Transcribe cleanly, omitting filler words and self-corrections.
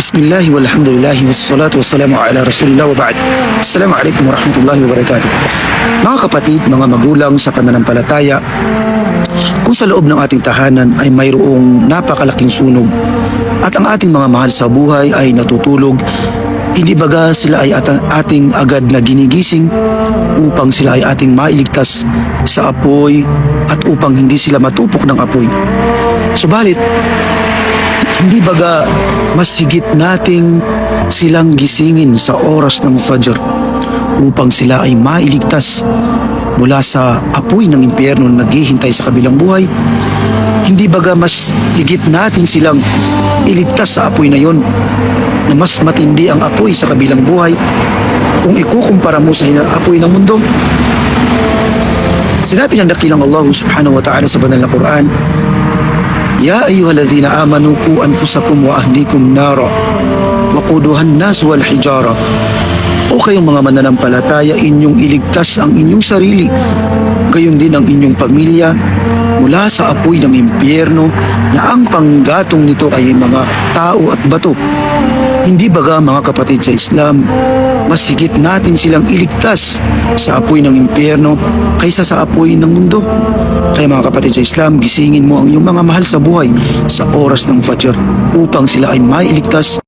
Bismillah walhamdulillah wassalatu wassalamu ala rasulillah wa ba'd. Assalamualaikum warahmatullahi wabarakatuh. Mga kapatid, mga magulang sa pananampalataya, kung sa loob ng ating tahanan ay mayroong napakalaking sunog at ang ating mga mahal sa buhay ay natutulog, hindi baga sila ay ating agad na ginigising upang sila ay ating mailigtas sa apoy at upang hindi sila matupok ng apoy. Subalit, hindi baga mas higit nating silang gisingin sa oras ng Fajr upang sila ay mailigtas mula sa apoy ng impyerno na naghihintay sa kabilang buhay? Hindi baga mas higit natin silang iligtas sa apoy na yon, na mas matindi ang apoy sa kabilang buhay kung ikukumpara mo sa apoy ng mundo? Sinabi ng dakilang Allah subhanahu wa ta'ala sa banal na Quran, Ya ayyuhalladhina amanu qu anfusakum wa ahlikum nara waquduhan nas wal hijara. O kayong mga mananampalataya, inyong iligtas ang inyong sarili, gayon din ang inyong pamilya mula sa apoy ng impyerno na ang panggatong nito ay mga tao at bato. Hindi baga, mga kapatid sa Islam, mas higit natin silang iligtas sa apoy ng impyerno kaysa sa apoy ng mundo? Kaya mga kapatid sa Islam, gisingin mo ang iyong mga mahal sa buhay sa oras ng Fajr upang sila ay mailigtas